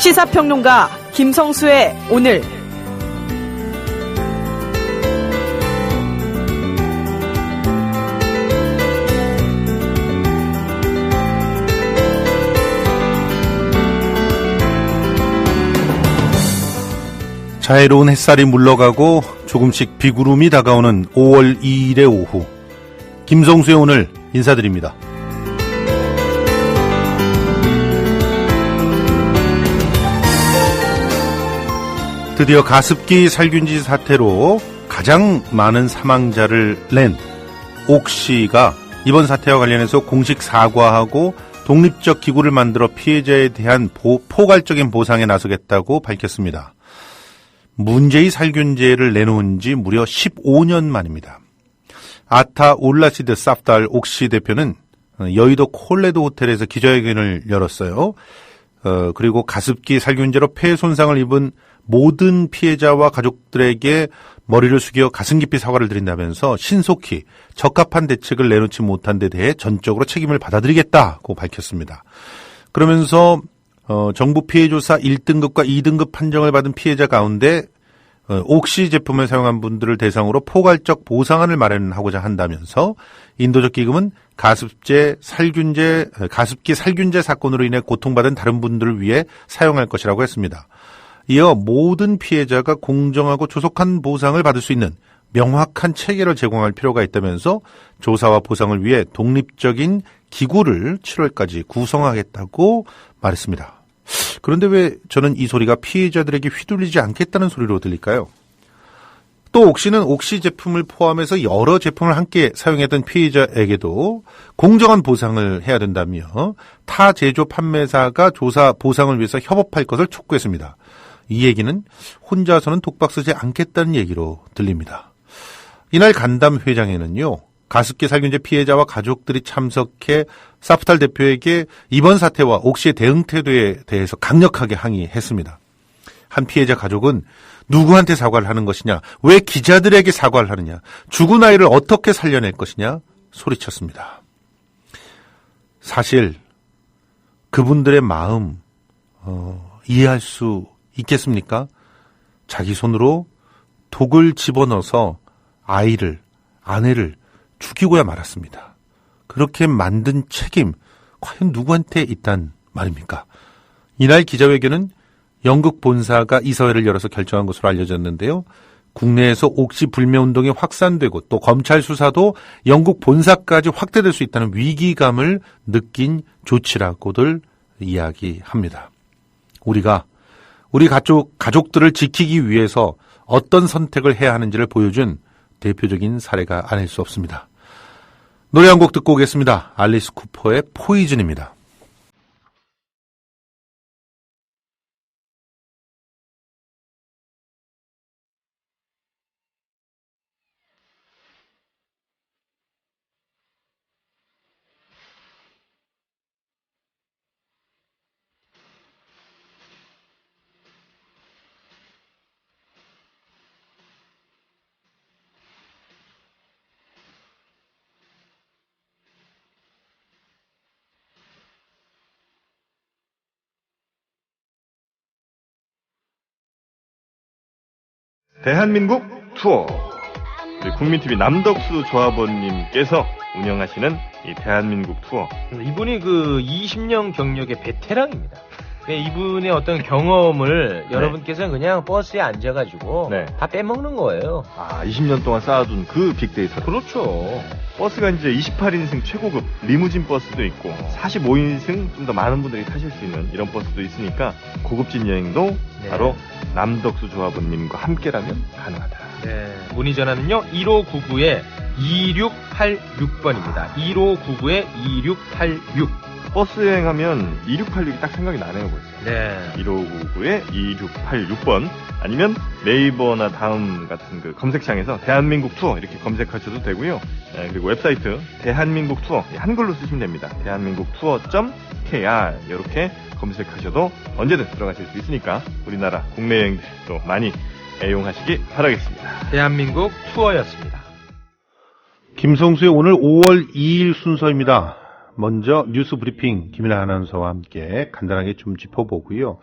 시사평론가 김성수의 오늘. 자애로운 햇살이 물러가고 조금씩 비구름이 다가오는 5월 2일의 오후, 김성수의 오늘 인사드립니다. 드디어 가습기 살균지 사태로 가장 많은 사망자를 낸 옥시가 이번 사태와 관련해서 공식 사과하고 독립적 기구를 만들어 피해자에 대한 포괄적인 보상에 나서겠다고 밝혔습니다. 문제의 살균제를 내놓은 지 무려 15년 만입니다. 아타 올라시드 사프달 옥시 대표는 여의도 콜레도 호텔에서 기자회견을 열었어요. 그리고 가습기 살균제로 폐 손상을 입은 모든 피해자와 가족들에게 머리를 숙여 가슴 깊이 사과를 드린다면서 신속히 적합한 대책을 내놓지 못한 데 대해 전적으로 책임을 받아들이겠다고 밝혔습니다. 그러면서 정부 피해조사 1등급과 2등급 판정을 받은 피해자 가운데 옥시 제품을 사용한 분들을 대상으로 포괄적 보상안을 마련하고자 한다면서 인도적 기금은 가습기 살균제 사건으로 인해 고통받은 다른 분들을 위해 사용할 것이라고 했습니다. 이어 모든 피해자가 공정하고 조속한 보상을 받을 수 있는 명확한 체계를 제공할 필요가 있다면서 조사와 보상을 위해 독립적인 기구를 7월까지 구성하겠다고 말했습니다. 그런데 왜 저는 이 소리가 피해자들에게 휘둘리지 않겠다는 소리로 들릴까요? 또 옥시는 옥시 제품을 포함해서 여러 제품을 함께 사용했던 피해자에게도 공정한 보상을 해야 된다며 타 제조 판매사가 조사 보상을 위해서 협업할 것을 촉구했습니다. 이 얘기는 혼자서는 독박 쓰지 않겠다는 얘기로 들립니다. 이날 간담 회장에는요, 가습기 살균제 피해자와 가족들이 참석해 사프탈 대표에게 이번 사태와 옥시의 대응 태도에 대해서 강력하게 항의했습니다. 한 피해자 가족은 누구한테 사과를 하는 것이냐, 왜 기자들에게 사과를 하느냐, 죽은 아이를 어떻게 살려낼 것이냐 소리쳤습니다. 사실 그분들의 마음 이해할 수 있겠습니까? 자기 손으로 독을 집어넣어서 아이를, 아내를 죽이고야 말았습니다. 그렇게 만든 책임 과연 누구한테 있단 말입니까? 이날 기자회견은 영국 본사가 이사회를 열어서 결정한 것으로 알려졌는데요. 국내에서 옥시 불매운동이 확산되고 또 검찰 수사도 영국 본사까지 확대될 수 있다는 위기감을 느낀 조치라고들 이야기합니다. 우리가 우리 가족들을 지키기 위해서 어떤 선택을 해야 하는지를 보여준 대표적인 사례가 아닐 수 없습니다. 노래 한 곡 듣고 오겠습니다. 알리스 쿠퍼의 포이즌입니다. 대한민국 투어, 우리 국민TV 남덕수 조합원님께서 운영하시는 이 대한민국 투어. 이분이 그 20년 경력의 베테랑입니다. 이분의 어떤 경험을 여러분께서는 그냥 버스에 앉아가지고 다 빼먹는 거예요. 20년 동안 쌓아둔 그 빅데이터. 그렇죠. 버스가 이제 28인승 최고급 리무진 버스도 있고 45인승 좀 더 많은 분들이 타실 수 있는 이런 버스도 있으니까 고급진 여행도 바로 남덕수 조합원님과 함께라면 가능하다. 문의 전화는요 1599-2686번입니다. 1599-2686. 버스 여행하면 2686이 딱 생각이 나네요, 벌써. 1599-2686번 아니면 네이버나 다음 같은 그 검색창에서 대한민국 투어 이렇게 검색하셔도 되고요. 그리고 웹사이트 대한민국 투어 한글로 쓰시면 됩니다. 대한민국 투어.kr 이렇게 검색하셔도 언제든 들어가실 수 있으니까 우리나라 국내 여행도 많이 애용하시기 바라겠습니다. 대한민국 투어였습니다. 김성수의 오늘 5월 2일 순서입니다. 먼저 뉴스 브리핑 김일아 아나운서와 함께 간단하게 좀 짚어보고요.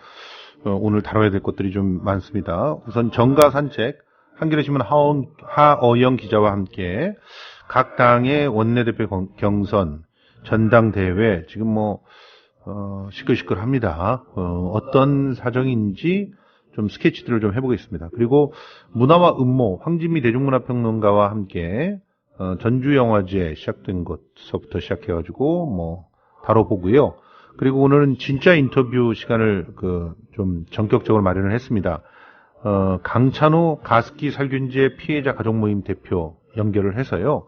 오늘 다뤄야 될 것들이 좀 많습니다. 우선 정가 산책, 한겨레신문 하어영 기자와 함께 각 당의 원내대표 경선, 전당대회, 지금 시끌시끌합니다. 어떤 사정인지 좀 스케치들을 좀 해보겠습니다. 그리고 문화와 음모, 황진미 대중문화평론가와 함께 전주영화제 시작된 것서부터 시작해가지고 다뤄보고요. 그리고 오늘은 진짜 인터뷰 시간을 좀 전격적으로 마련을 했습니다. 강찬호 가습기 살균제 피해자 가족 모임 대표 연결을 해서요.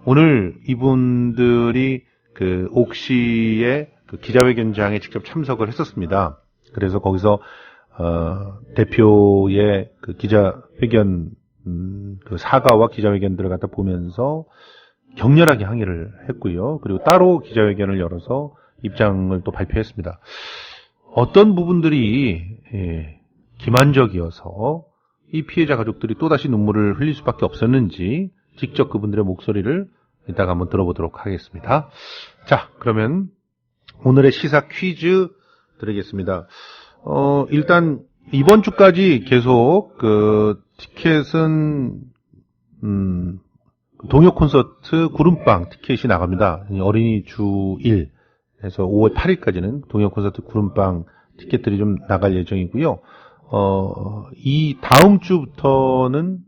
오늘 이분들이 옥시의 기자회견장에 직접 참석을 했었습니다. 그래서 거기서 대표의 기자회견 사과와 기자회견들을 갖다 보면서 격렬하게 항의를 했고요. 그리고 따로 기자회견을 열어서 입장을 또 발표했습니다. 어떤 부분들이 기만적이어서 이 피해자 가족들이 또다시 눈물을 흘릴 수밖에 없었는지 직접 그분들의 목소리를 이따가 한번 들어보도록 하겠습니다. 자, 그러면 오늘의 시사 퀴즈 드리겠습니다. 일단 이번 주까지 계속 티켓은 동요 콘서트 구름빵 티켓이 나갑니다. 어린이 주 1 해서 5월 8일까지는 동요 콘서트 구름빵 티켓들이 좀 나갈 예정이고요. 이 다음 주부터는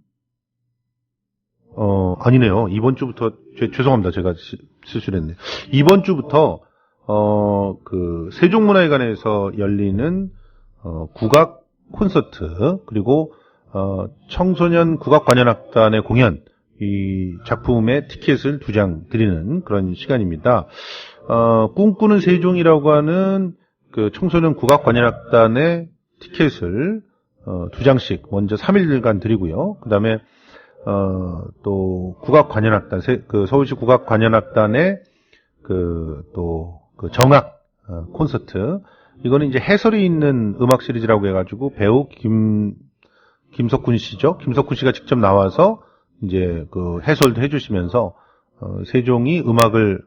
아니네요. 이번 주부터 죄송합니다. 제가 실수를 했네요. 이번 주부터 세종문화회관에서 열리는 국악 콘서트 그리고 청소년 국악관현악단의 공연 이 작품의 티켓을 2장 드리는 그런 시간입니다. 꿈꾸는 세종이라고 하는 청소년 국악관현악단의 티켓을 2장씩 먼저 3일간 드리고요. 그 다음에 또 국악관현악단 서울시 국악관현악단의 정악 콘서트 이거는 이제 해설이 있는 음악 시리즈라고 해가지고 배우 김석훈 씨죠. 김석훈 씨가 직접 나와서 이제 해설도 해주시면서 세종이 음악을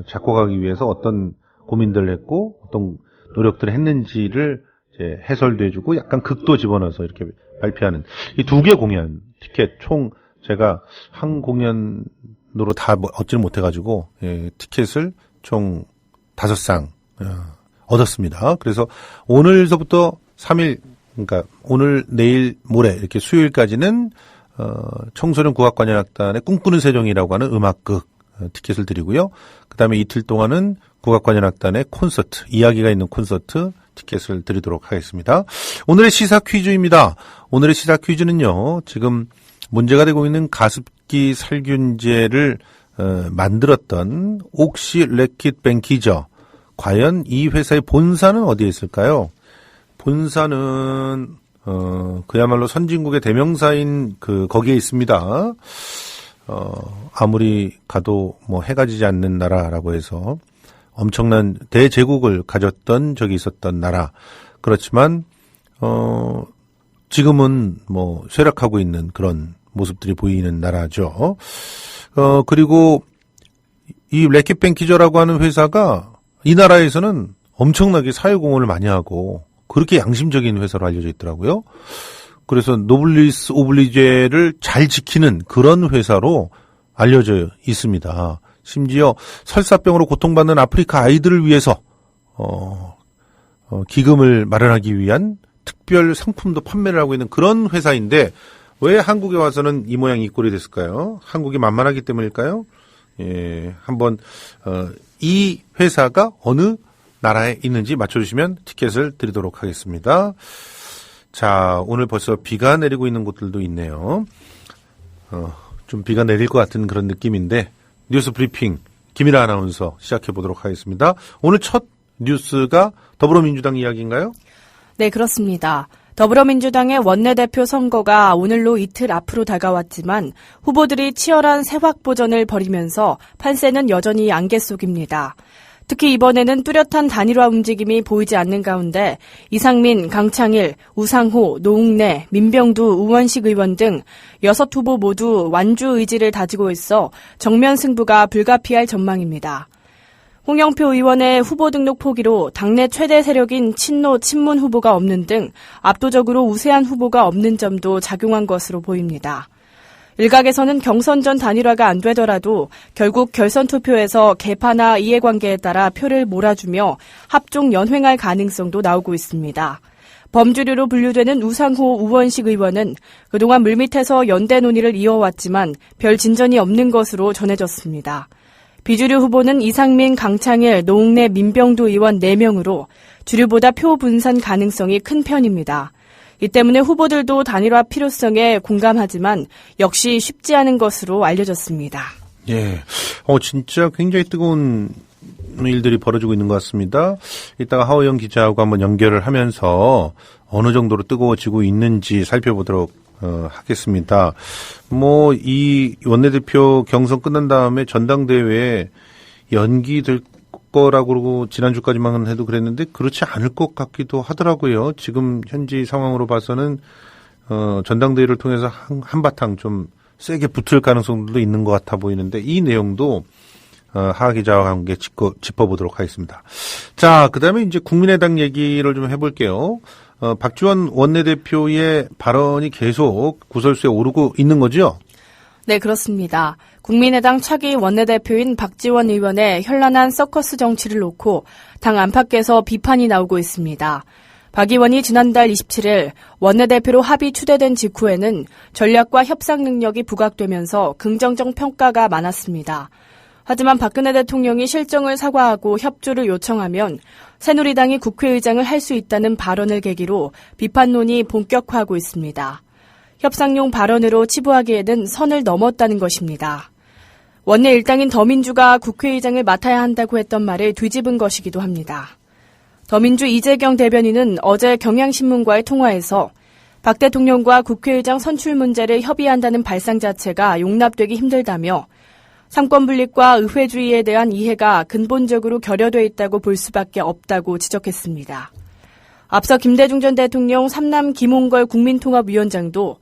작곡하기 위해서 어떤 고민들을 했고 어떤 노력들을 했는지를 이제 해설도 해주고 약간 극도 집어넣어서 이렇게 발표하는 이 2개 공연 티켓 총 제가 한 공연으로 다 얻지를 못해가지고 티켓을 총 5쌍 얻었습니다. 그래서 오늘서부터 3일 그러니까 오늘 내일 모레 이렇게 수요일까지는 청소년 국악관현악단의 꿈꾸는 세종이라고 하는 음악극 티켓을 드리고요. 그 다음에 이틀 동안은 국악관현악단의 콘서트 이야기가 있는 콘서트 티켓을 드리도록 하겠습니다. 오늘의 시사 퀴즈입니다. 오늘의 시사 퀴즈는요. 지금 문제가 되고 있는 가습기 살균제를 만들었던 옥시 래킷 뱅키저 과연 이 회사의 본사는 어디에 있을까요? 본사는 그야말로 선진국의 대명사인 거기에 있습니다. 아무리 가도 해가 지지 않는 나라라고 해서 엄청난 대제국을 가졌던 적이 있었던 나라. 그렇지만 지금은 쇠락하고 있는 그런 모습들이 보이는 나라죠. 그리고 이 래킷 뱅키저라고 하는 회사가 이 나라에서는 엄청나게 사회공헌을 많이 하고 그렇게 양심적인 회사로 알려져 있더라고요. 그래서 노블리스 오블리제를 잘 지키는 그런 회사로 알려져 있습니다. 심지어 설사병으로 고통받는 아프리카 아이들을 위해서 기금을 마련하기 위한 특별 상품도 판매를 하고 있는 그런 회사인데 왜 한국에 와서는 이 모양 이 꼴이 됐을까요? 한국이 만만하기 때문일까요? 예, 한번 이 회사가 어느 나라에 있는지 맞춰주시면 티켓을 드리도록 하겠습니다. 자, 오늘 벌써 비가 내리고 있는 곳들도 있네요. 좀 비가 내릴 것 같은 그런 느낌인데 뉴스 브리핑 김일아 아나운서 시작해 보도록 하겠습니다. 오늘 첫 뉴스가 더불어민주당 이야기인가요? 네, 그렇습니다. 더불어민주당의 원내대표 선거가 오늘로 이틀 앞으로 다가왔지만 후보들이 치열한 세확보전을 벌이면서 판세는 여전히 안개 속입니다. 특히 이번에는 뚜렷한 단일화 움직임이 보이지 않는 가운데 이상민, 강창일, 우상호, 노웅래, 민병두, 우원식 의원 등 6후보 모두 완주 의지를 다지고 있어 정면 승부가 불가피할 전망입니다. 홍영표 의원의 후보 등록 포기로 당내 최대 세력인 친노, 친문 후보가 없는 등 압도적으로 우세한 후보가 없는 점도 작용한 것으로 보입니다. 일각에서는 경선전 단일화가 안 되더라도 결국 결선 투표에서 계파나 이해관계에 따라 표를 몰아주며 합종 연횡할 가능성도 나오고 있습니다. 범주류로 분류되는 우상호 우원식 의원은 그동안 물밑에서 연대 논의를 이어왔지만 별 진전이 없는 것으로 전해졌습니다. 비주류 후보는 이상민, 강창일, 노웅래, 민병두 의원 4명으로 주류보다 표 분산 가능성이 큰 편입니다. 이 때문에 후보들도 단일화 필요성에 공감하지만 역시 쉽지 않은 것으로 알려졌습니다. 예. 진짜 굉장히 뜨거운 일들이 벌어지고 있는 것 같습니다. 이따가 하호영 기자하고 한번 연결을 하면서 어느 정도로 뜨거워지고 있는지 살펴보도록 하겠습니다. 이 원내대표 경선 끝난 다음에 전당대회에 연기될 거라고 지난주까지만 해도 그랬는데 그렇지 않을 것 같기도 하더라고요. 지금 현지 상황으로 봐서는 전당대회를 통해서 한바탕 좀 세게 붙을 가능성도 있는 것 같아 보이는데 이 내용도 하 기자와 함께 짚어보도록 하겠습니다. 자, 그다음에 이제 국민의당 얘기를 좀 해볼게요. 박지원 원내대표의 발언이 계속 구설수에 오르고 있는 거죠? 네, 그렇습니다. 국민의당 차기 원내대표인 박지원 의원의 현란한 서커스 정치를 놓고 당 안팎에서 비판이 나오고 있습니다. 박 의원이 지난달 27일 원내대표로 합의 추대된 직후에는 전략과 협상 능력이 부각되면서 긍정적 평가가 많았습니다. 하지만 박근혜 대통령이 실정을 사과하고 협조를 요청하면 새누리당이 국회의장을 할 수 있다는 발언을 계기로 비판론이 본격화하고 있습니다. 협상용 발언으로 치부하기에는 선을 넘었다는 것입니다. 원내 일당인 더민주가 국회의장을 맡아야 한다고 했던 말을 뒤집은 것이기도 합니다. 더민주 이재경 대변인은 어제 경향신문과의 통화에서 박 대통령과 국회의장 선출 문제를 협의한다는 발상 자체가 용납되기 힘들다며 상권분립과 의회주의에 대한 이해가 근본적으로 결여돼 있다고 볼 수밖에 없다고 지적했습니다. 앞서 김대중 전 대통령 3남 김홍걸 국민통합위원장도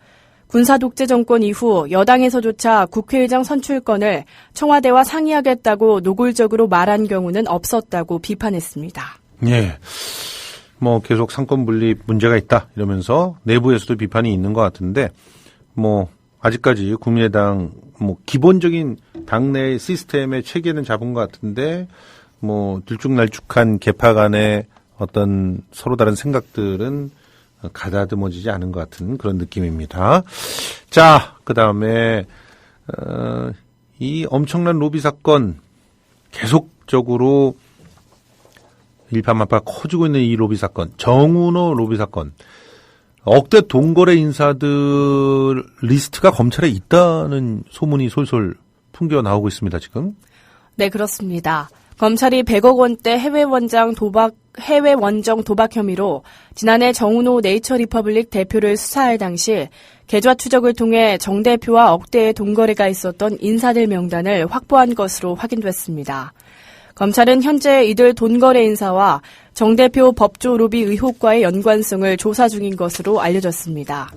군사독재 정권 이후 여당에서조차 국회의장 선출권을 청와대와 상의하겠다고 노골적으로 말한 경우는 없었다고 비판했습니다. 예. 계속 상권분립 문제가 있다 이러면서 내부에서도 비판이 있는 것 같은데 아직까지 국민의당 기본적인 당내 시스템의 체계는 잡은 것 같은데 들쭉날쭉한 계파 간의 어떤 서로 다른 생각들은 가다듬어지지 않은 것 같은 그런 느낌입니다. 자, 그다음에 이 엄청난 로비 사건 계속적으로 일파만파 커지고 있는 이 로비 사건, 정운호 로비 사건. 억대 돈거래 인사들 리스트가 검찰에 있다는 소문이 솔솔 풍겨 나오고 있습니다, 지금. 네, 그렇습니다. 검찰이 100억 원대 해외 원정 도박 혐의로 지난해 정운호 네이처리퍼블릭 대표를 수사할 당시 계좌 추적을 통해 정 대표와 억대의 돈거래가 있었던 인사들 명단을 확보한 것으로 확인됐습니다. 검찰은 현재 이들 돈거래 인사와 정 대표 법조 로비 의혹과의 연관성을 조사 중인 것으로 알려졌습니다.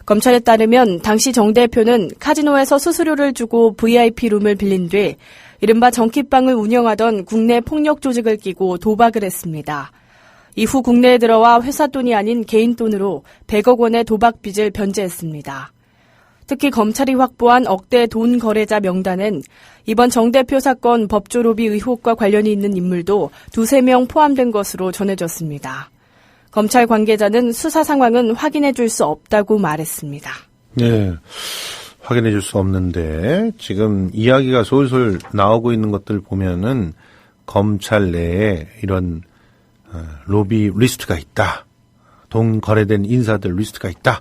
검찰에 따르면 당시 정 대표는 카지노에서 수수료를 주고 VIP룸을 빌린 뒤 이른바 정키빵을 운영하던 국내 폭력 조직을 끼고 도박을 했습니다. 이후 국내에 들어와 회사 돈이 아닌 개인 돈으로 100억 원의 도박 빚을 변제했습니다. 특히 검찰이 확보한 억대 돈 거래자 명단엔 이번 정 대표 사건 법조 로비 의혹과 관련이 있는 인물도 2-3명 포함된 것으로 전해졌습니다. 검찰 관계자는 수사 상황은 확인해 줄 수 없다고 말했습니다. 네, 확인해 줄 수 없는데 지금 이야기가 솔솔 나오고 있는 것들 보면은 검찰 내에 이런 로비 리스트가 있다. 돈 거래된 인사들 리스트가 있다.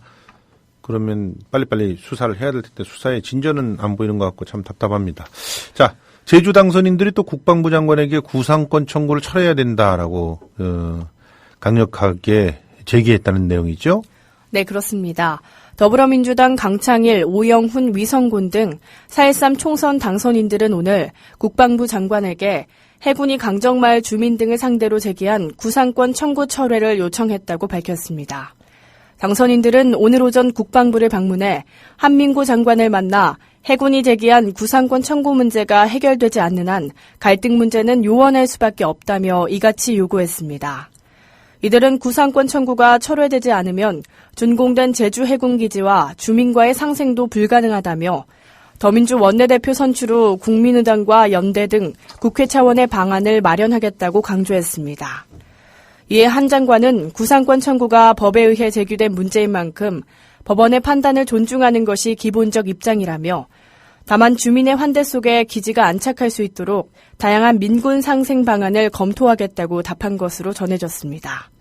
그러면 빨리빨리 수사를 해야 될 텐데 수사에 진전은 안 보이는 것 같고 참 답답합니다. 자, 제주 당선인들이 또 국방부 장관에게 구상권 청구를 철회해야 된다라고 강력하게 제기했다는 내용이죠? 네, 그렇습니다. 더불어민주당 강창일, 오영훈, 위성곤 등 4.13 총선 당선인들은 오늘 국방부 장관에게 해군이 강정마을 주민 등을 상대로 제기한 구상권 청구 철회를 요청했다고 밝혔습니다. 당선인들은 오늘 오전 국방부를 방문해 한민구 장관을 만나 해군이 제기한 구상권 청구 문제가 해결되지 않는 한 갈등 문제는 요원할 수밖에 없다며 이같이 요구했습니다. 이들은 구상권 청구가 철회되지 않으면 준공된 제주 해군기지와 주민과의 상생도 불가능하다며 더민주 원내대표 선출 후 국민의당과 연대 등 국회 차원의 방안을 마련하겠다고 강조했습니다. 이에 한 장관은 구상권 청구가 법에 의해 제기된 문제인 만큼 법원의 판단을 존중하는 것이 기본적 입장이라며 다만 주민의 환대 속에 기지가 안착할 수 있도록 다양한 민군 상생 방안을 검토하겠다고 답한 것으로 전해졌습니다.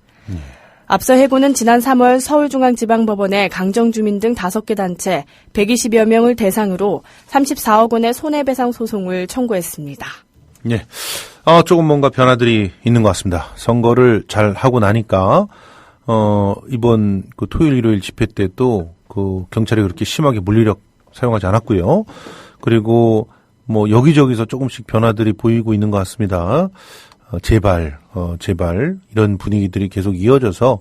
앞서 해군은 지난 3월 서울중앙지방법원에 강정주민 등 5개 단체 120여 명을 대상으로 34억 원의 손해배상 소송을 청구했습니다. 예. 조금 뭔가 변화들이 있는 것 같습니다. 선거를 잘 하고 나니까, 이번 그 토요일, 일요일 집회 때도 그 경찰이 그렇게 심하게 물리력 사용하지 않았고요. 그리고 뭐 여기저기서 조금씩 변화들이 보이고 있는 것 같습니다. 제발 이런 분위기들이 계속 이어져서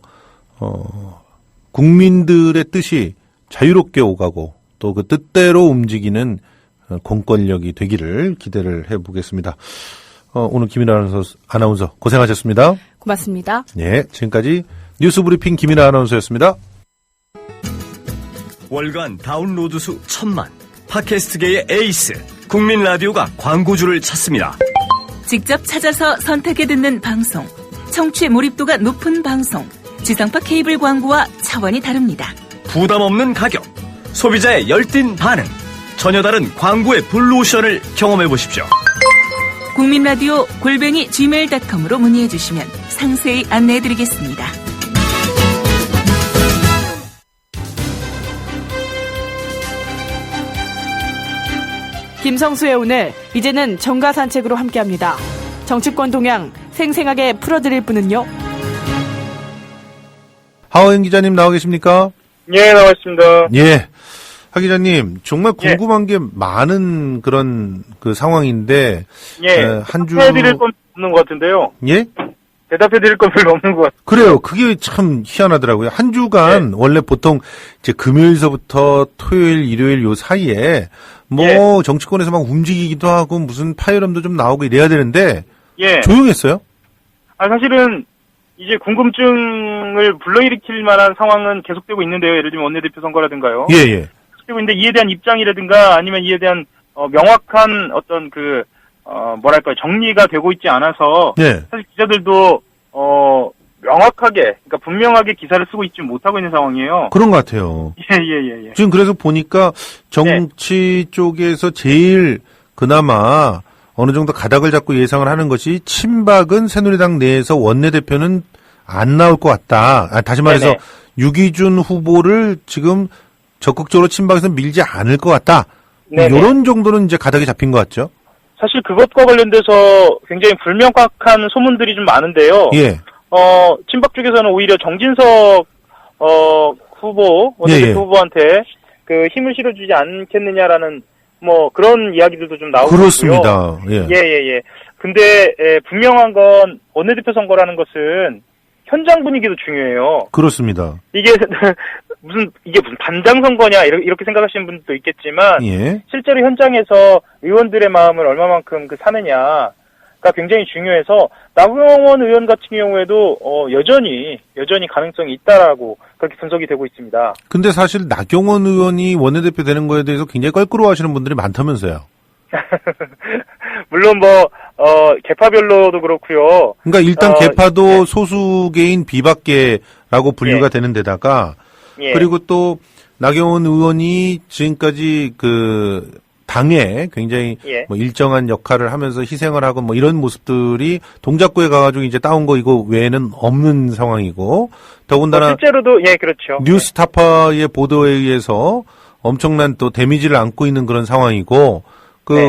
국민들의 뜻이 자유롭게 오가고 또 그 뜻대로 움직이는 공권력이 되기를 기대를 해보겠습니다. 오늘 김인아 아나운서 고생하셨습니다. 고맙습니다. 네, 지금까지 뉴스브리핑 김인아 아나운서였습니다. 월간 다운로드 수 1000만, 팟캐스트계의 에이스 국민 라디오가 광고주를 찾습니다. 직접 찾아서 선택해 듣는 방송, 청취 몰입도가 높은 방송, 지상파 케이블 광고와 차원이 다릅니다. 부담 없는 가격, 소비자의 열띤 반응, 전혀 다른 광고의 블루오션을 경험해 보십시오. 국민라디오 @gmail.com으로 문의해 주시면 상세히 안내해 드리겠습니다. 김성수의 오늘, 이제는 정가 산책으로 함께합니다. 정치권 동향 생생하게 풀어드릴 분은요. 하호영 기자님 나와 계십니까? 예, 나와 있습니다. 예. 하 기자님, 정말 궁금한 게 많은 그런 그 상황인데, 한 주. 대답해드릴 건 없는 것 같은데요. 예? 대답해드릴 건 별로 없는 것 같아요. 그래요. 그게 참 희한하더라고요. 한 주간 원래 보통 이제 금요일서부터 토요일, 일요일 요 사이에 뭐 정치권에서 막 움직이기도 하고 무슨 파열음도 좀 나오고 이래야 되는데 조용했어요? 사실은 이제 궁금증을 불러일으킬 만한 상황은 계속되고 있는데요. 예를 들면 원내대표 선거라든가요. 예. 그리고 근데 이에 대한 입장이라든가 아니면 이에 대한 명확한 어떤 정리가 되고 있지 않아서 사실 기자들도 명확하게, 그러니까 분명하게 기사를 쓰고 있지 못하고 있는 상황이에요. 그런 것 같아요. 예. 지금 그래서 보니까 정치 쪽에서 제일 그나마 어느 정도 가닥을 잡고 예상을 하는 것이 친박은 새누리당 내에서 원내대표는 안 나올 것 같다. 다시 말해서 유기준 후보를 지금 적극적으로 친박에서 밀지 않을 것 같다. 이런 정도는 이제 가닥이 잡힌 것 같죠? 사실 그것과 관련돼서 굉장히 불명확한 소문들이 좀 많은데요. 친박 쪽에서는 오히려 정진석 후보, 원내대표 후보한테 그 힘을 실어주지 않겠느냐라는 뭐 그런 이야기들도 좀 나오고 그렇습니다. 있고요. 예. 근데 분명한 건 원내대표 선거라는 것은 현장 분위기도 중요해요. 그렇습니다. 이게 무슨 반장 선거냐 이렇게 생각하시는 분들도 있겠지만 실제로 현장에서 의원들의 마음을 얼마만큼 사느냐가 굉장히 중요해서 나경원 의원 같은 경우에도 여전히 가능성이 있다라고 그렇게 분석이 되고 있습니다. 근데 사실 나경원 의원이 원내대표 되는 거에 대해서 굉장히 껄끄러워하시는 분들이 많다면서요. 물론 계파별로도 그렇고요. 그러니까 일단 계파도 소수계인 비박계라고 분류가 되는 데다가 그리고 또 나경원 의원이 지금까지 그 당에 굉장히 뭐 일정한 역할을 하면서 희생을 하고 뭐 이런 모습들이 동작구에 가가지고 이제 따온 거 이거 외에는 없는 상황이고 더군다나 실제로도 그렇죠. 뉴스타파의 보도에 의해서 엄청난 또 데미지를 안고 있는 그런 상황이고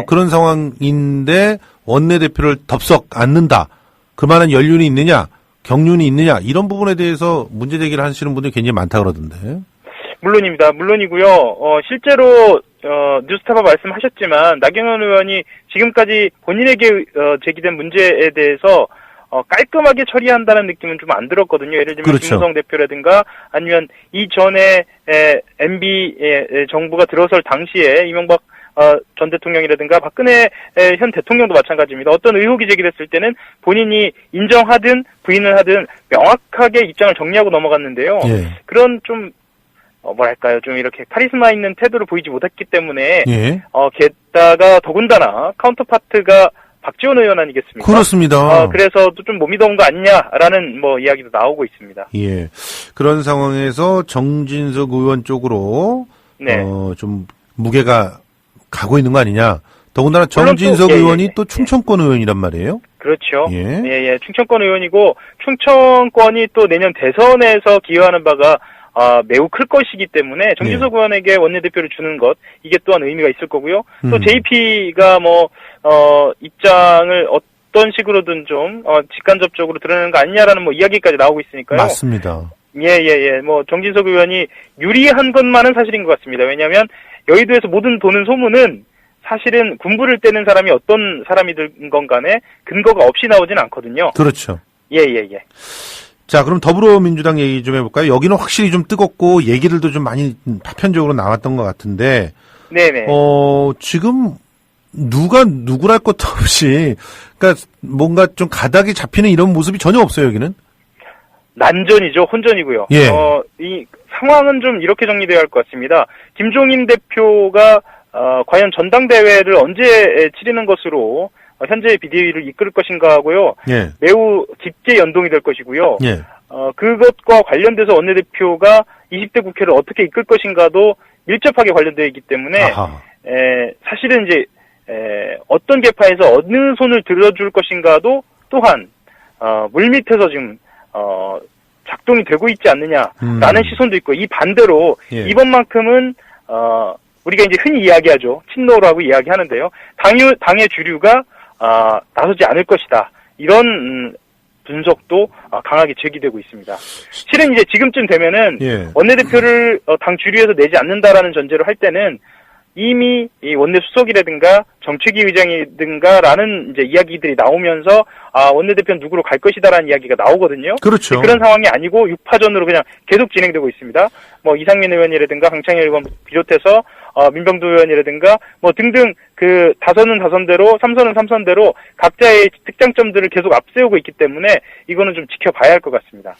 그런 상황인데 원내대표를 덥석 안는다. 그만한 연륜이 있느냐, 경륜이 있느냐 이런 부분에 대해서 문제 제기를 하시는 분들이 굉장히 많다 그러던데. 물론이고요. 실제로 뉴스타파 말씀하셨지만 나경원 의원이 지금까지 본인에게 제기된 문제에 대해서 깔끔하게 처리한다는 느낌은 좀 안 들었거든요. 예를 들면 김무성 대표라든가 아니면 이전에 MB 정부가 들어설 당시에 이명박 전 대통령이라든가 박근혜 현 대통령도 마찬가지입니다. 어떤 의혹이 제기됐을 때는 본인이 인정하든 부인을 하든 명확하게 입장을 정리하고 넘어갔는데요. 예. 그런 좀 뭐랄까요, 좀 이렇게 카리스마 있는 태도를 보이지 못했기 때문에 예. 게다가 더군다나 카운터파트가 박지원 의원 아니겠습니까? 그렇습니다. 그래서 또 좀 몸이 더운 거 아니냐라는 뭐 이야기도 나오고 있습니다. 예. 그런 상황에서 정진석 의원 쪽으로 네. 좀 무게가 가고 있는 거 아니냐. 더군다나 정진석 의원이 또 충청권 의원이란 말이에요. 그렇죠. 예. 충청권 의원이고 충청권이 또 내년 대선에서 기여하는 바가 매우 클 것이기 때문에 정진석 의원에게 원내대표를 주는 것, 이게 또한 의미가 있을 거고요. 또 JP가 입장을 어떤 식으로든 좀 직간접적으로 드러내는 거 아니냐라는 이야기까지 나오고 있으니까요. 맞습니다. 예. 정진석 의원이 유리한 것만은 사실인 것 같습니다. 왜냐하면 여의도에서 모든 도는 소문은 사실은 군부를 떼는 사람이 어떤 사람이든 건 간에 근거가 없이 나오진 않거든요. 그렇죠. 예. 자, 그럼 더불어민주당 얘기 좀 해볼까요? 여기는 확실히 좀 뜨겁고 얘기들도 좀 많이 파편적으로 나왔던 것 같은데. 네네. 지금 누가 누구랄 것도 없이, 그러니까 뭔가 좀 가닥이 잡히는 이런 모습이 전혀 없어요, 여기는. 난전이죠, 혼전이고요. 예. 이 상황은 좀 이렇게 정리되어야 할 것 같습니다. 김종인 대표가 과연 전당대회를 언제 치르는 것으로 현재의 비대위를 이끌 것인가 하고요. 예. 매우 깊게 연동이 될 것이고요. 예. 그것과 관련돼서 원내대표가 20대 국회를 어떻게 이끌 것인가도 밀접하게 관련되어 있기 때문에 사실은 이제 어떤 계파에서 어느 손을 들어줄 것인가도 또한 물밑에서 지금 작동이 되고 있지 않느냐라는 시선도 있고, 이 반대로 예. 이번만큼은 우리가 이제 흔히 이야기하죠. 친노라고 이야기하는데요. 당의 주류가 나서지 않을 것이다. 이런 분석도 강하게 제기되고 있습니다. 실은 이제 지금쯤 되면은 예. 원내대표를 당 주류에서 내지 않는다라는 전제로 할 때는 이미 이 원내 수석이라든가 정책위 의장이든가라는 이제 이야기들이 나오면서 원내대표는 누구로 갈 것이다라는 이야기가 나오거든요. 그렇죠. 그런 상황이 아니고 6파전으로 그냥 계속 진행되고 있습니다. 이상민 의원이라든가 강창일 의원 비롯해서 민병두 의원이라든가 등등 그 다선은 다선대로, 삼선은 삼선대로 각자의 특장점들을 계속 앞세우고 있기 때문에 이거는 좀 지켜봐야 할 것 같습니다.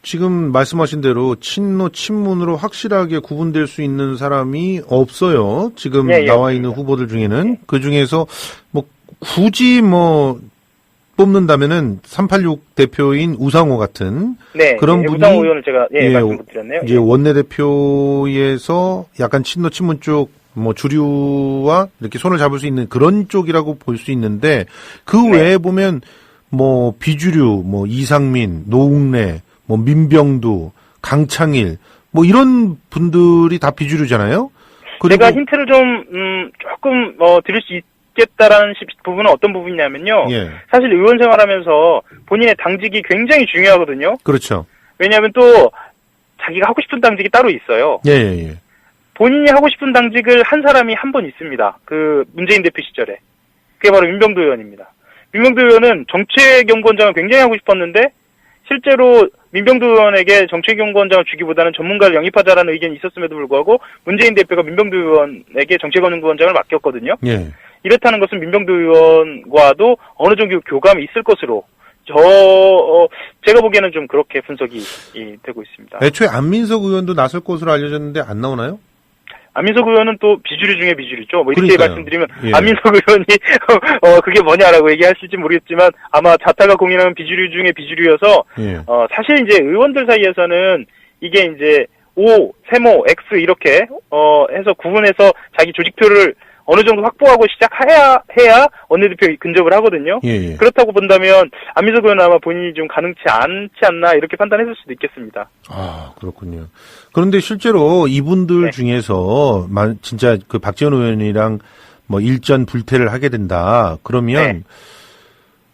지금 말씀하신 대로 친노, 친문으로 확실하게 구분될 수 있는 사람이 없어요. 지금 나와 있는 후보들 중에는. 그 중에서 굳이 뽑는다면은 386 대표인 우상호 같은 그런 분이 우상호 의원을 제가 말씀드렸네요. 이제 원내대표에서 약간 친노, 친문 쪽 주류와 이렇게 손을 잡을 수 있는 그런 쪽이라고 볼 수 있는데, 그 외에 보면 비주류, 이상민, 노웅래, 민병두, 강창일, 이런 분들이 다 비주류잖아요? 제가 힌트를 조금 드릴 수 있겠다라는 부분은 어떤 부분이냐면요. 예. 사실 의원 생활하면서 본인의 당직이 굉장히 중요하거든요. 그렇죠. 왜냐하면 또 자기가 하고 싶은 당직이 따로 있어요. 예. 본인이 하고 싶은 당직을 한 사람이 한 번 있습니다. 그 문재인 대표 시절에. 그게 바로 민병두 의원입니다. 민병두 의원은 정책연구원장을 굉장히 하고 싶었는데 실제로 민병두 의원에게 정책연구원장을 주기보다는 전문가를 영입하자라는 의견이 있었음에도 불구하고 문재인 대표가 민병두 의원에게 정책연구원장을 맡겼거든요. 예. 이렇다는 것은 민병두 의원과도 어느 정도 교감이 있을 것으로 제가 보기에는 좀 그렇게 분석이 되고 있습니다. 애초에 안민석 의원도 나설 것으로 알려졌는데 안 나오나요? 안민석 의원은 또 비주류 중에 비주류죠. 이렇게 그러니까요. 말씀드리면 예. 안민석 의원이 그게 뭐냐라고 얘기하실지 모르겠지만 아마 자타가 공인하는 비주류 중에 비주류여서 사실 이제 의원들 사이에서는 이게 이제 O, 세모, X 이렇게 해서 구분해서 자기 조직표를 어느 정도 확보하고 해야 원내대표 근접을 하거든요. 예. 그렇다고 본다면 안민석 의원은 아마 본인이 좀 가능치 않지 않나 이렇게 판단했을 수도 있겠습니다. 그렇군요. 그런데 실제로 이분들 중에서 진짜 그 박지원 의원이랑 일전 불태를 하게 된다. 그러면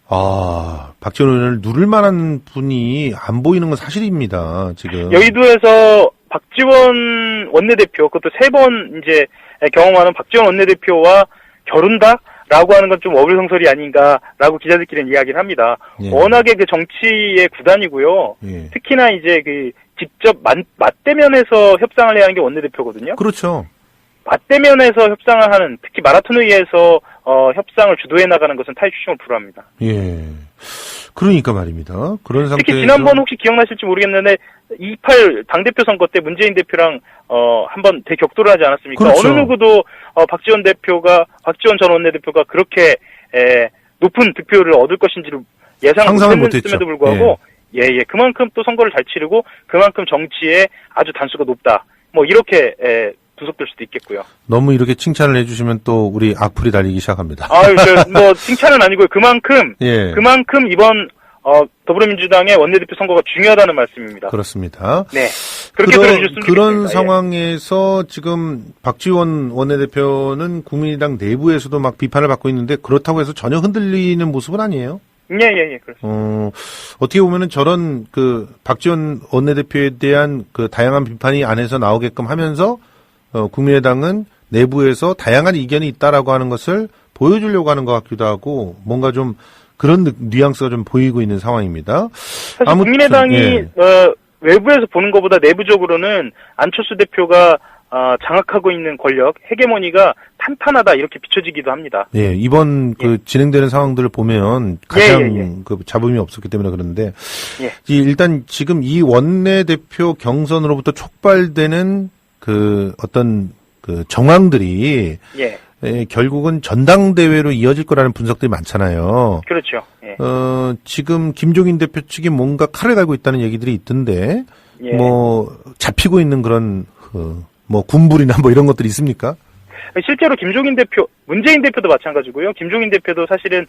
박지원 의원을 누를 만한 분이 안 보이는 건 사실입니다. 지금 여의도에서 박지원 원내대표, 그것도 3번 이제 경험하는 박지원 원내대표와 겨룬다라고 하는 건 좀 어불성설이 아닌가라고 기자들끼리는 이야기를 합니다. 워낙에 그 정치의 구단이고요. 특히나 이제 그 직접 맞대면에서 협상을 해야 하는 게 원내대표거든요. 그렇죠. 윗대면에서 협상을 하는, 특히 마라톤에 의해서 협상을 주도해 나가는 것은 타의 추심을 불허합니다. 예. 그러니까 말입니다. 그런 상태에서 특히 지난번 혹시 기억나실지 모르겠는데 28 당대표 선거 때 문재인 대표랑 한번 대격돌을 하지 않았습니까? 그렇죠. 어느 누구도 박지원 전 원내대표가 그렇게 높은 득표를 얻을 것인지를 예상을 못했음에도 불구하고 그만큼 또 선거를 잘 치르고 그만큼 정치에 아주 단수가 높다. 뭐 이렇게 분석될 수도 있겠고요. 너무 이렇게 칭찬을 해주시면 또 우리 악플이 달리기 시작합니다. 뭐 칭찬은 아니고요. 그만큼 이번 더불어민주당의 원내대표 선거가 중요하다는 말씀입니다. 그렇습니다. 네. 그렇게 들어주셨으면 그런 좋겠습니다. 상황에서 지금 박지원 원내대표는 국민의당 내부에서도 막 비판을 받고 있는데 그렇다고 해서 전혀 흔들리는 모습은 아니에요? 예, 그렇습니다. 어떻게 보면은 저런 박지원 원내대표에 대한 다양한 비판이 안에서 나오게끔 하면서 국민의당은 내부에서 다양한 이견이 있다라고 하는 것을 보여주려고 하는 것 같기도 하고 뭔가 좀 그런 뉘앙스가 좀 보이고 있는 상황입니다. 사실 국민의당이 외부에서 보는 것보다 내부적으로는 안철수 대표가 장악하고 있는 권력, 헤게모니가 탄탄하다 이렇게 비춰지기도 합니다. 예, 이번 진행되는 상황들을 보면 가장 잡음이 없었기 때문에 그런데 일단 지금 이 원내대표 경선으로부터 촉발되는 어떤 정황들이 결국은 전당대회로 이어질 거라는 분석들이 많잖아요. 그렇죠. 지금 김종인 대표 측이 뭔가 칼을 갈고 있다는 얘기들이 있던데 뭐 잡히고 있는 그런 뭐 군불이나 뭐 이런 것들이 있습니까? 실제로 김종인 대표, 문재인 대표도 마찬가지고요. 김종인 대표도 사실은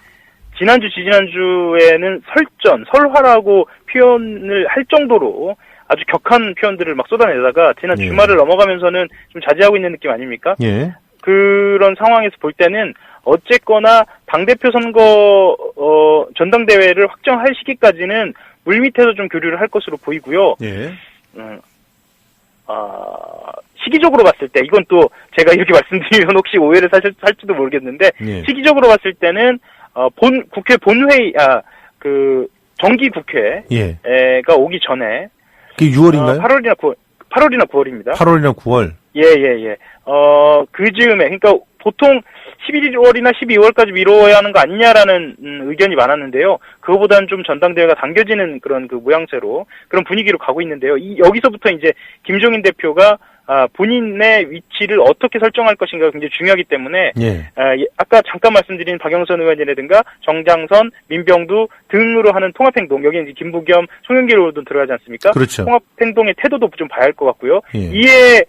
지난주, 지지난주에는 설화라고 표현을 할 정도로 아주 격한 표현들을 막 쏟아내다가 지난 주말을 넘어가면서는 좀 자제하고 있는 느낌 아닙니까? 그런 상황에서 볼 때는 어쨌거나 당대표 선거, 전당대회를 확정할 시기까지는 물밑에서 좀 교류를 할 것으로 보이고요. 시기적으로 봤을 때, 이건 또 제가 이렇게 말씀드리면 혹시 오해를 살지도 모르겠는데, 시기적으로 봤을 때는, 국회 본회의, 정기 국회가 오기 전에, 그게 6월인가요? 8월이나 9월입니다. 8월이나 9월? 그 즈음에, 그러니까 보통 11월이나 12월까지 미뤄야 하는 거 아니냐라는 의견이 많았는데요. 그거보다는 좀 전당대회가 당겨지는 그런 모양새로, 그런 분위기로 가고 있는데요. 여기서부터 이제 김종인 대표가 본인의 위치를 어떻게 설정할 것인가가 굉장히 중요하기 때문에 아까 잠깐 말씀드린 박영선 의원이라든가 정장선, 민병두 등으로 하는 통합행동, 여기 이제 김부겸, 송영길 의원도 들어가지 않습니까? 그렇죠. 통합행동의 태도도 좀 봐야 할 것 같고요. 이에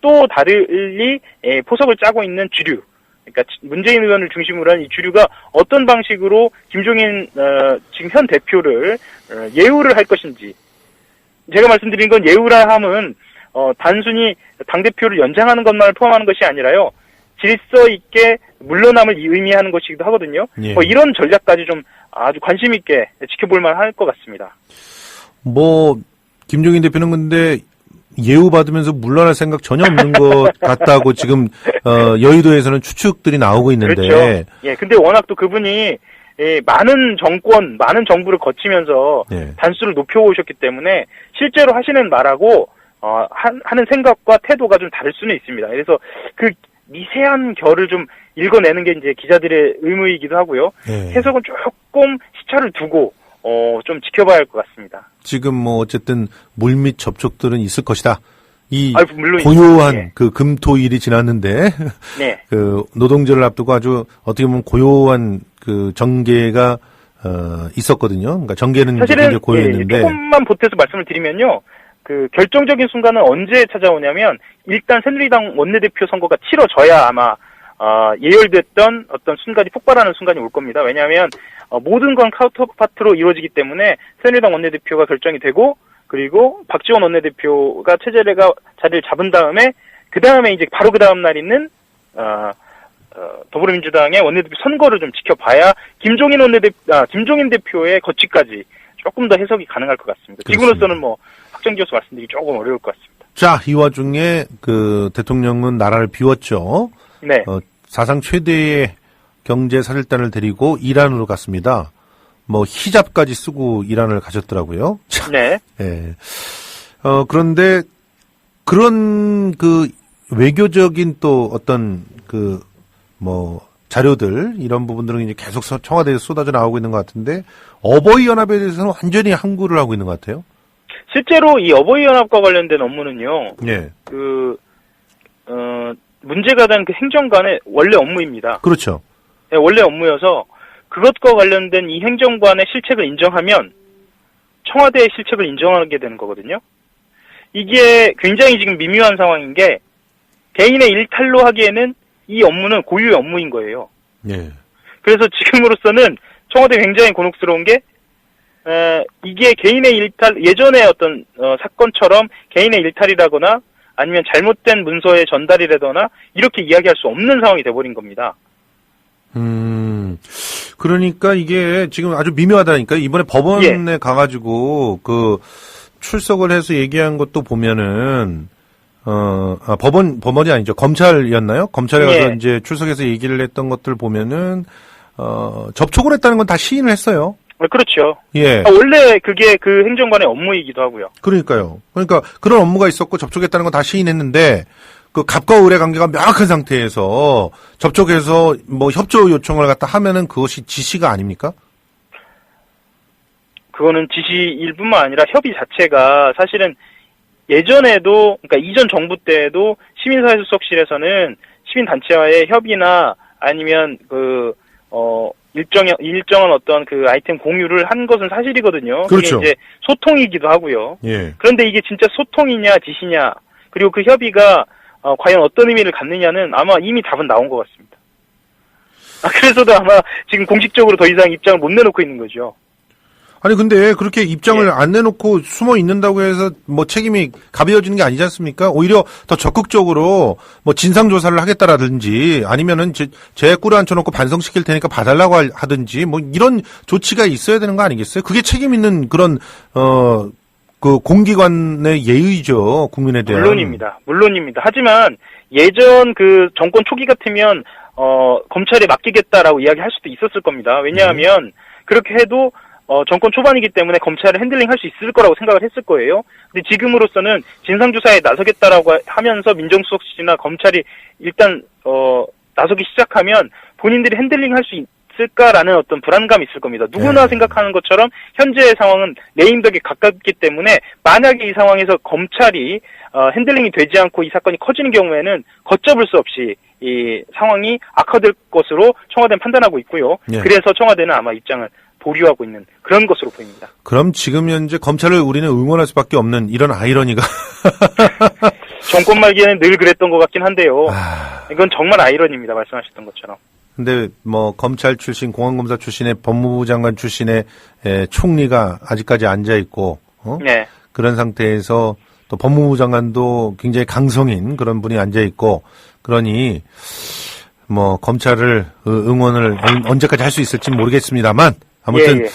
또 다르리 포석을 짜고 있는 주류, 그러니까 문재인 의원을 중심으로 한 이 주류가 어떤 방식으로 김종인 지금 현 대표를 예우를 할 것인지. 제가 말씀드린 건 예우라 함은 단순히 당대표를 연장하는 것만을 포함하는 것이 아니라요. 질서 있게 물러남을 의미하는 것이기도 하거든요. 이런 전략까지 좀 아주 관심 있게 지켜볼 만할 것 같습니다. 김종인 대표는 근데 예우받으면서 물러날 생각 전혀 없는 것 같다고 지금 여의도에서는 추측들이 나오고 있는데. 그렇죠. 근데 워낙 또 그분이 많은 정권, 많은 정부를 거치면서 단수를 높여오셨기 때문에 실제로 하시는 말하고 하는 생각과 태도가 좀 다를 수는 있습니다. 그래서 그 미세한 결을 좀 읽어내는 게 이제 기자들의 의무이기도 하고요. 해석은 조금 시차를 두고 좀 지켜봐야 할 것 같습니다. 지금 어쨌든 물밑 접촉들은 있을 것이다. 물론 고요한 금토일이 지났는데 노동절을 앞두고 아주 어떻게 보면 고요한 정계가 있었거든요. 그러니까 정계는 굉장히 고요했는데 조금만 보태서 말씀을 드리면요. 결정적인 순간은 언제 찾아오냐면 일단 새누리당 원내대표 선거가 치러져야 아마 예열됐던 어떤 순간이 폭발하는 순간이 올 겁니다. 왜냐하면 모든 건 카운터파트로 이루어지기 때문에 새누리당 원내대표가 결정이 되고 그리고 박지원 원내대표가 자리를 잡은 다음에 그 다음에 이제 바로 그 다음 날 있는 더불어민주당의 원내대표 선거를 좀 지켜봐야 김종인 대표의 거취까지 조금 더 해석이 가능할 것 같습니다. 그렇습니다. 지금으로서는 확정지어서 말씀드리기 조금 어려울 것 같습니다. 자, 이 와중에 대통령은 나라를 비웠죠. 사상 최대의 경제 사절단을 데리고 이란으로 갔습니다. 히잡까지 쓰고 이란을 가셨더라고요. 그런데 그런 외교적인 또 어떤 자료들 이런 부분들은 이제 계속 청와대에서 쏟아져 나오고 있는 것 같은데 어버이 연합에 대해서는 완전히 항구를 하고 있는 것 같아요. 실제로 이 어버이 연합과 관련된 업무는요. 예. 문제가 된 그 행정관의 원래 업무입니다. 그렇죠. 네, 원래 업무여서 그것과 관련된 이 행정관의 실책을 인정하면 청와대의 실책을 인정하게 되는 거거든요. 이게 굉장히 지금 미묘한 상황인 게 개인의 일탈로 하기에는 이 업무는 고유의 업무인 거예요. 예. 그래서 지금으로서는 청와대 굉장히 곤혹스러운 게 이게 개인의 일탈, 예전의 어떤 사건처럼 개인의 일탈이라거나 아니면 잘못된 문서의 전달이라거나 이렇게 이야기할 수 없는 상황이 돼버린 겁니다. 그러니까 이게 지금 아주 미묘하다니까 이번에 법원에 가가지고 출석을 해서 얘기한 것도 보면은 법원이 아니죠. 검찰이었나요? 검찰에 가서 이제 출석해서 얘기를 했던 것들 보면은 접촉을 했다는 건 다 시인을 했어요. 그렇죠. 예. 원래 그게 그 행정관의 업무이기도 하고요. 그러니까요. 그러니까 그런 업무가 있었고 접촉했다는 건 다 시인했는데 그 갑과 을의 관계가 명확한 상태에서 접촉해서 협조 요청을 갖다 하면은 그것이 지시가 아닙니까? 그거는 지시일 뿐만 아니라 협의 자체가 사실은 예전에도, 그러니까 이전 정부 때에도 시민사회수석실에서는 시민단체와의 협의나 아니면 일정한 어떤 그 아이템 공유를 한 것은 사실이거든요. 그렇죠. 그게 이제 소통이기도 하고요. 예. 그런데 이게 진짜 소통이냐, 지시냐, 그리고 그 협의가 과연 어떤 의미를 갖느냐는 아마 이미 답은 나온 것 같습니다. 그래서도 아마 지금 공식적으로 더 이상 입장을 못 내놓고 있는 거죠. 아니 근데 그렇게 입장을 안 내놓고 숨어 있는다고 해서 책임이 가벼워지는 게 아니지 않습니까? 오히려 더 적극적으로 진상 조사를 하겠다라든지 아니면은 제 꿀을 앉혀놓고 반성시킬 테니까 봐달라고 하든지 이런 조치가 있어야 되는 거 아니겠어요? 그게 책임 있는 그런 그 공기관의 예의죠, 국민에 대한. 물론입니다. 하지만 예전 그 정권 초기 같으면 검찰에 맡기겠다라고 이야기할 수도 있었을 겁니다. 왜냐하면 그렇게 해도 정권 초반이기 때문에 검찰을 핸들링 할 수 있을 거라고 생각을 했을 거예요. 근데 지금으로서는 진상조사에 나서겠다라고 하면서 민정수석실이나 검찰이 일단, 나서기 시작하면 본인들이 핸들링 할 수 있을까라는 어떤 불안감이 있을 겁니다. 누구나 생각하는 것처럼 현재의 상황은 레임덕에 가깝기 때문에 만약에 이 상황에서 검찰이, 핸들링이 되지 않고 이 사건이 커지는 경우에는 걷잡을 수 없이 이 상황이 악화될 것으로 청와대는 판단하고 있고요. 그래서 청와대는 아마 입장을 보류하고 있는 그런 것으로 보입니다. 그럼 지금 현재 검찰을 우리는 응원할 수밖에 없는 이런 아이러니가 정권 말기에는 늘 그랬던 것 같긴 한데요. 이건 정말 아이러니입니다. 말씀하셨던 것처럼. 근데 검찰 출신, 공안검사 출신의 법무부 장관 출신의 총리가 아직까지 앉아 있고 그런 상태에서 또 법무부 장관도 굉장히 강성인 그런 분이 앉아 있고 그러니 검찰을 응원을 언제까지 할 수 있을지 모르겠습니다만 아무튼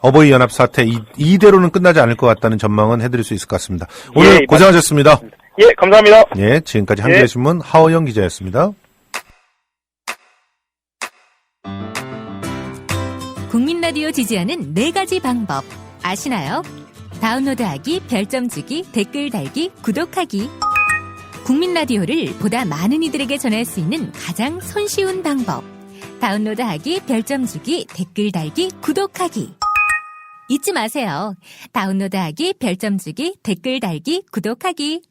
어버이 연합 사태 이대로는 끝나지 않을 것 같다는 전망은 해드릴 수 있을 것 같습니다. 오늘 고생하셨습니다. 예, 감사합니다. 예, 지금까지 한겨레 신문 하호영 기자였습니다. 국민 라디오 지지하는 4가지 방법 아시나요? 다운로드하기, 별점 주기, 댓글 달기, 구독하기. 국민 라디오를 보다 많은 이들에게 전할 수 있는 가장 손쉬운 방법. 다운로드하기, 별점 주기, 댓글 달기, 구독하기. 잊지 마세요. 다운로드하기, 별점 주기, 댓글 달기, 구독하기.